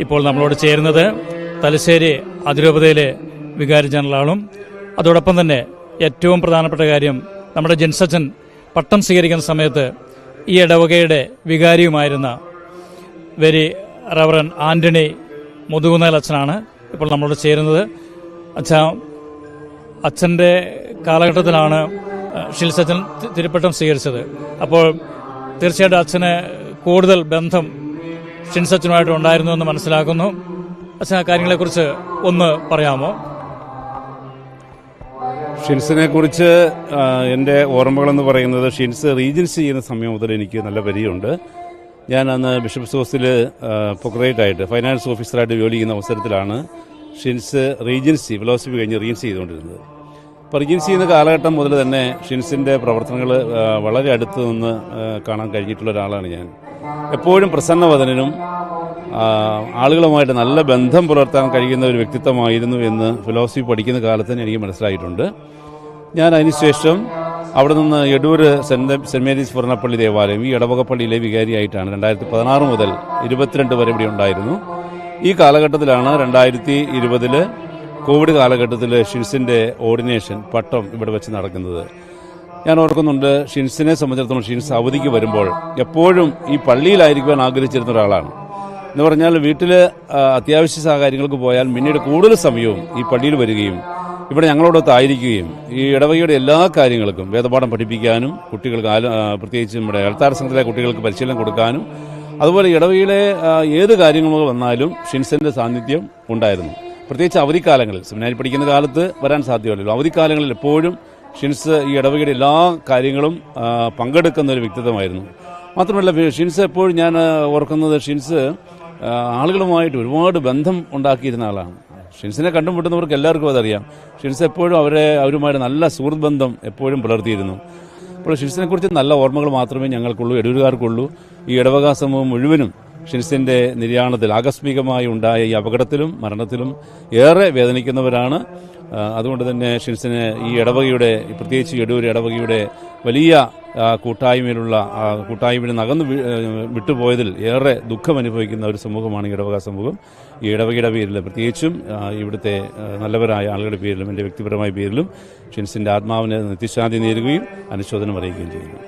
ഇപ്പോൾ നമ്മളോട് ചേരുന്നത് തലശ്ശേരി അതിരൂപതയിലെ വികാരി ജനറലാളും അതോടൊപ്പം തന്നെ ഏറ്റവും പ്രധാനപ്പെട്ട കാര്യം നമ്മുടെ ജിൻസച്ചൻ പട്ടം സ്വീകരിക്കുന്ന സമയത്ത് ഈ ഇടവകയുടെ വികാരിയുമായിരുന്ന വെരി റവറൻ ആന്റണി മുതുകുന്നേൽ അച്ഛനാണ് ഇപ്പോൾ നമ്മളോട് ചേരുന്നത്. അച്ഛൻ്റെ കാലഘട്ടത്തിലാണ് ഷിൽസച്ചൻ തിരുപ്പട്ടം സ്വീകരിച്ചത്. അപ്പോൾ തീർച്ചയായിട്ടും അച്ഛന് കൂടുതൽ ബന്ധം ഷിൻസച്ചനുമായിട്ട് ഉണ്ടായിരുന്നു എന്ന് മനസ്സിലാക്കുന്നു. അച്ഛൻ ആ കാര്യങ്ങളെക്കുറിച്ച് ഒന്ന് പറയാമോ? ഷിൻസിനെ കുറിച്ച് എൻ്റെ ഓർമ്മകളെന്ന് പറയുന്നത്, ഷിൻസ് റീജൻസി ചെയ്യുന്ന സമയം മുതൽ എനിക്ക് നല്ല പരിചയമുണ്ട്. ഞാൻ അന്ന് ബിഷപ്സ് ഹൗസിൽ പ്രൊക്രേറ്റായിട്ട് ഫൈനാൻസ് ഓഫീസറായിട്ട് ജോലി ചെയ്യുന്ന അവസരത്തിലാണ് ഷിൻസ് റീജൻസി ഫിലോസഫി കഴിഞ്ഞ് റീജൻസി ചെയ്തുകൊണ്ടിരുന്നത്. അപ്പോൾ റീജൻസി ചെയ്യുന്ന കാലഘട്ടം മുതൽ തന്നെ ഷിൻസിൻ്റെ പ്രവർത്തനങ്ങൾ വളരെ അടുത്ത് നിന്ന് കാണാൻ കഴിഞ്ഞിട്ടുള്ള ഒരാളാണ് ഞാൻ. എപ്പോഴും പ്രസന്നവദനും ആളുകളുമായിട്ട് നല്ല ബന്ധം പുലർത്താൻ കഴിയുന്ന ഒരു വ്യക്തിത്വമായിരുന്നു എന്ന് ഫിലോസഫി പഠിക്കുന്ന കാലത്ത് തന്നെ എനിക്ക് മനസ്സിലായിട്ടുണ്ട്. ഞാൻ അതിനുശേഷം അവിടെ നിന്ന് എടൂർ സെന്റ് മേരീസ് ഫുർണപ്പള്ളി ദേവാലയം, ഈ ഇടവകപ്പള്ളിയിലെ വികാരിയായിട്ടാണ് 2016 മുതൽ 22 വരെ ഇവിടെ ഉണ്ടായിരുന്നു. ഈ കാലഘട്ടത്തിലാണ് 2020 കോവിഡ് കാലഘട്ടത്തിൽ ഷിൻസിൻ്റെ ഓർഡിനേഷൻ പട്ടം ഇവിടെ വെച്ച് നടക്കുന്നത്. ഞാൻ ഓർക്കുന്നുണ്ട്, ഷിൻസിനെ സംബന്ധിച്ചിടത്തോളം ഷിൻസ് അവധിക്ക് വരുമ്പോൾ എപ്പോഴും ഈ പള്ളിയിലായിരിക്കുവാൻ ആഗ്രഹിച്ചിരുന്ന ഒരാളാണ്. എന്ന് പറഞ്ഞാൽ വീട്ടിൽ അത്യാവശ്യ കാര്യങ്ങൾക്ക് പോയാൽ പിന്നീട് കൂടുതൽ സമയവും ഈ പള്ളിയിൽ വരികയും ഇവിടെ ഞങ്ങളോടൊത്ത് ആയിരിക്കുകയും ഈ ഇടവകയുടെ എല്ലാ കാര്യങ്ങൾക്കും വേദപാഠം പഠിപ്പിക്കാനും കുട്ടികൾക്ക് പ്രത്യേകിച്ച് നമ്മുടെ അൾത്താര സംഘത്തിലെ കുട്ടികൾക്ക് പരിശീലനം കൊടുക്കാനും അതുപോലെ ഇടവകയിലെ ഏത് കാര്യങ്ങൾ വന്നാലും ഷിൻസിൻ്റെ സാന്നിധ്യം ഉണ്ടായിരുന്നു. പ്രത്യേകിച്ച് അവധിക്കാലങ്ങളിൽ, സെമിനാരി പഠിക്കുന്ന കാലത്ത് വരാൻ സാധ്യമല്ലല്ലോ, അവധിക്കാലങ്ങളിൽ എപ്പോഴും ഷിൻസ് ഈ ഇടവകയുടെ എല്ലാ കാര്യങ്ങളും പങ്കെടുക്കുന്ന ഒരു വ്യക്തിത്വമായിരുന്നു. മാത്രമല്ല, ഷിൻസ് എപ്പോഴും ഞാൻ ഓർക്കുന്നത്, ഷിൻസ് ആളുകളുമായിട്ട് ഒരുപാട് ബന്ധം ഉണ്ടാക്കിയിരുന്ന ആളാണ്. ഷിൻസിനെ കണ്ടുമുട്ടുന്നവർക്ക് എല്ലാവർക്കും അതറിയാം. ഷിൻസ് എപ്പോഴും അവരുമായിട്ട് നല്ല സുഹൃത്ത് ബന്ധം എപ്പോഴും പുലർത്തിയിരുന്നു. അപ്പോൾ ഷിൻസിനെ കുറിച്ച് നല്ല ഓർമ്മകൾ മാത്രമേ ഞങ്ങൾക്കുള്ളൂ, എടൂരുകാർക്കുള്ളൂ. ഈ ഇടവക സമൂഹം മുഴുവനും ഷിൻസിന്റെ നിര്യാണത്തിൽ, ആകസ്മികമായി ഉണ്ടായ ഈ അപകടത്തിലും മരണത്തിലും ഏറെ വേദനിക്കുന്നവരാണ്. അതുകൊണ്ട് തന്നെ ഷിൻസിന് ഈ ഇടവകയുടെ, പ്രത്യേകിച്ച് എടൂർ ഇടവകയുടെ വലിയ കൂട്ടായ്മയിൽ നകന്നു വിട്ടുപോയതിൽ ഏറെ ദുഃഖം അനുഭവിക്കുന്ന ഒരു സമൂഹമാണ് ഈ ഇടവക സമൂഹം. ഈ ഇടവകയുടെ പേരിൽ, പ്രത്യേകിച്ചും ഇവിടുത്തെ നല്ലവരായ ആളുകളുടെ പേരിലും എൻ്റെ വ്യക്തിപരമായ പേരിലും ഷിൻസിൻ്റെ ആത്മാവിന് നിത്യശാന്തി നേരുകയും അനുശോചനം അറിയിക്കുകയും ചെയ്യുന്നു.